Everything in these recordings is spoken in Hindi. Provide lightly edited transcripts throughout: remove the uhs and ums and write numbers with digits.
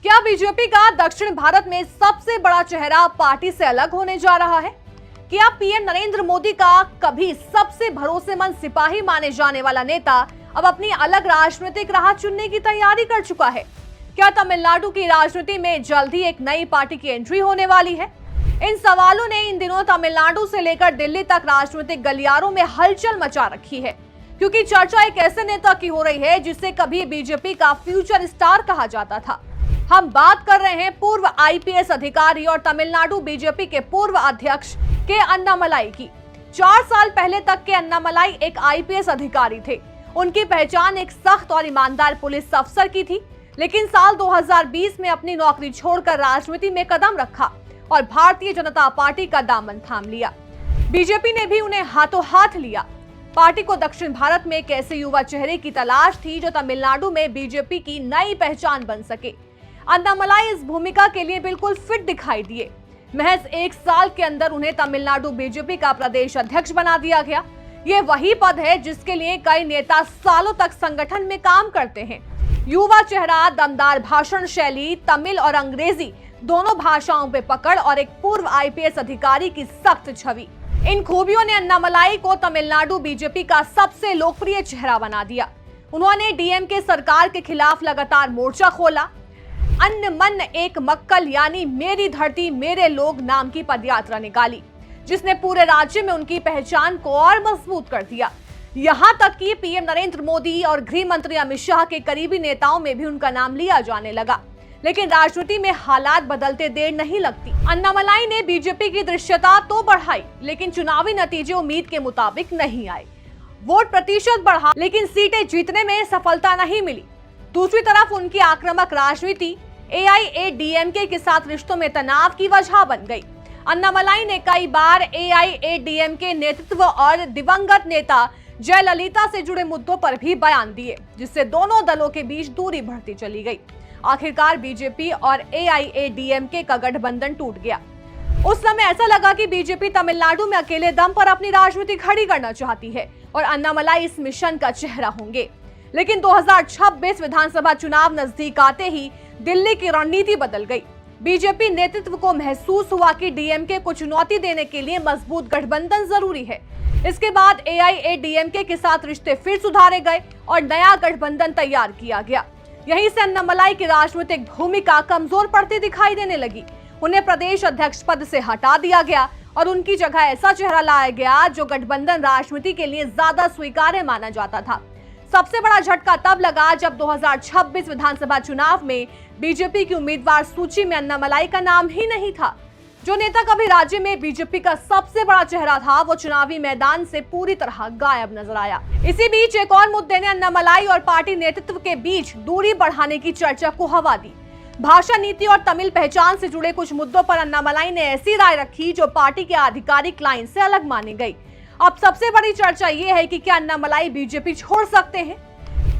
क्या बीजेपी का दक्षिण भारत में सबसे बड़ा चेहरा पार्टी से अलग होने जा रहा है? क्या पीएम नरेंद्र मोदी का कभी सबसे भरोसेमंद सिपाही माने जाने वाला नेता अब अपनी अलग राजनीतिक राह चुनने की तैयारी कर चुका है? क्या तमिलनाडु की राजनीति में जल्द ही एक नई पार्टी की एंट्री होने वाली है? इन सवालों ने इन दिनों तमिलनाडु से लेकर दिल्ली तक राजनीतिक गलियारों में हलचल मचा रखी है, क्योंकि चर्चा एक ऐसे नेता की हो रही है जिसे कभी बीजेपी का फ्यूचर स्टार कहा जाता था। हम बात कर रहे हैं पूर्व आईपीएस अधिकारी और तमिलनाडु बीजेपी के पूर्व अध्यक्ष के अन्नामलाई की। 4 साल पहले तक के अन्नामलाई एक आईपीएस अधिकारी थे। उनकी पहचान एक सख्त और ईमानदार पुलिस अफसर की थी, लेकिन साल 2020 में अपनी नौकरी छोड़कर राजनीति में कदम रखा और भारतीय जनता पार्टी का दामन थाम लिया। बीजेपी ने भी उन्हें हाथों हाथ लिया। पार्टी को दक्षिण भारत में एक ऐसे युवा चेहरे की तलाश थी जो तमिलनाडु में बीजेपी की नई पहचान बन सके। अन्नामलाई इस भूमिका के लिए बिल्कुल फिट दिखाई दिए। महज 1 साल के अंदर उन्हें तमिलनाडु बीजेपी का प्रदेश अध्यक्ष बना दिया गया। ये वही पद है जिसके लिए कई नेता सालों तक संगठन में काम करते हैं। युवा चेहरा, दमदार भाषण शैली, तमिल और अंग्रेजी दोनों भाषाओं पे पकड़ और एक पूर्व आईपीएस अधिकारी की सख्त छवि, इन खूबियों ने अन्नामलाई को तमिलनाडु बीजेपी का सबसे लोकप्रिय चेहरा बना दिया। उन्होंने डीएमके सरकार के खिलाफ लगातार मोर्चा खोला। अन्न मन एक मक्कल यानी मेरी धरती मेरे लोग नाम की पदयात्रा निकाली, जिसने पूरे राज्य में उनकी पहचान को और मजबूत कर दिया। यहां तक कि पीएम नरेंद्र मोदी और गृह मंत्री अमित शाह के करीबी नेताओं में भी उनका नाम लिया जाने लगा। लेकिन राजनीति में हालात बदलते देर नहीं लगती। अन्नामलाई ने बीजेपी की दृश्यता तो बढ़ाई, लेकिन चुनावी नतीजे उम्मीद के मुताबिक नहीं आए। वोट प्रतिशत बढ़ा, लेकिन सीटें जीतने में सफलता नहीं मिली। दूसरी तरफ उनकी आक्रामक राजनीति एआईएडीएमके के साथ रिश्तों में तनाव की वजह बन गई। अन्नामलाई ने कई बार एआईएडीएमके नेतृत्व और दिवंगत नेता जयललिता से जुड़े मुद्दों पर भी बयान दिए, जिससे दोनों दलों के बीच दूरी बढ़ती चली गई। आखिरकार बीजेपी और एआईएडीएमके का गठबंधन टूट गया। उस समय ऐसा लगा कि बीजेपी तमिलनाडु में अकेले दम पर अपनी राजनीति खड़ी करना चाहती है और अन्नामलाई इस मिशन का चेहरा होंगे। लेकिन 2026 विधानसभा चुनाव नजदीक आते ही दिल्ली की रणनीति बदल गई। बीजेपी नेतृत्व को महसूस हुआ कि डीएमके को चुनौती देने के लिए मजबूत गठबंधन जरूरी है। इसके बाद एआईएडीएमके के साथ रिश्ते फिर सुधारे गए और नया गठबंधन तैयार किया गया। यहीं से अन्नामलाई की राजनीतिक भूमिका कमजोर पड़ती दिखाई देने लगी। उन्हें प्रदेश अध्यक्ष पद से हटा दिया गया और उनकी जगह ऐसा चेहरा लाया गया जो गठबंधन राजनीति के लिए ज्यादा स्वीकार्य माना जाता था। सबसे बड़ा झटका तब लगा जब 2026 विधानसभा चुनाव में बीजेपी की उम्मीदवार सूची में अन्नामलाई का नाम ही नहीं था। जो नेता कभी राज्य में बीजेपी का सबसे बड़ा चेहरा था, वो चुनावी मैदान से पूरी तरह गायब नजर आया। इसी बीच एक और मुद्दे ने अन्नामलाई और पार्टी नेतृत्व के बीच दूरी बढ़ाने की चर्चा को हवा दी। भाषा नीति और तमिल पहचान से जुड़े कुछ मुद्दों पर अन्नामलाई ने ऐसी राय रखी जो पार्टी के आधिकारिक लाइन से अलग मानी गई। अब सबसे बड़ी चर्चा ये है कि क्या अन्नामलाई बीजेपी छोड़ सकते हैं?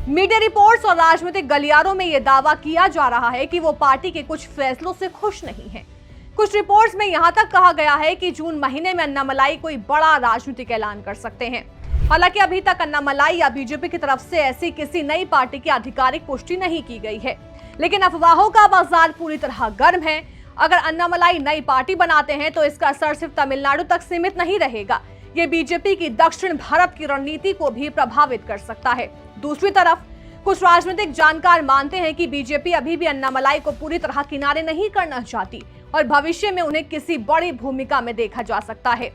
मीडिया रिपोर्ट्स और राजनीतिक गलियारों में यह दावा किया जा रहा है कि वो पार्टी के कुछ फैसलों से खुश नहीं है। कुछ रिपोर्ट्स में यहां तक कहा गया है कि जून महीने में अन्नामलाई कोई बड़ा राजनीतिक ऐलान कर सकते हैं। हालांकि अभी तक अन्नामलाई या बीजेपी की तरफ से ऐसी किसी नई पार्टी की आधिकारिक पुष्टि नहीं की गई है, लेकिन अफवाहों का बाजार पूरी तरह गर्म है। अगर अन्नामलाई नई पार्टी बनाते हैं तो इसका असर सिर्फ तमिलनाडु तक सीमित नहीं रहेगा, ये बीजेपी की दक्षिण भारत की रणनीति को भी प्रभावित कर सकता है। दूसरी तरफ कुछ राजनीतिक जानकार मानते हैं कि बीजेपी अभी भी अन्नामलाई को पूरी तरह किनारे नहीं करना चाहती और भविष्य में उन्हें किसी बड़ी भूमिका में देखा जा सकता है।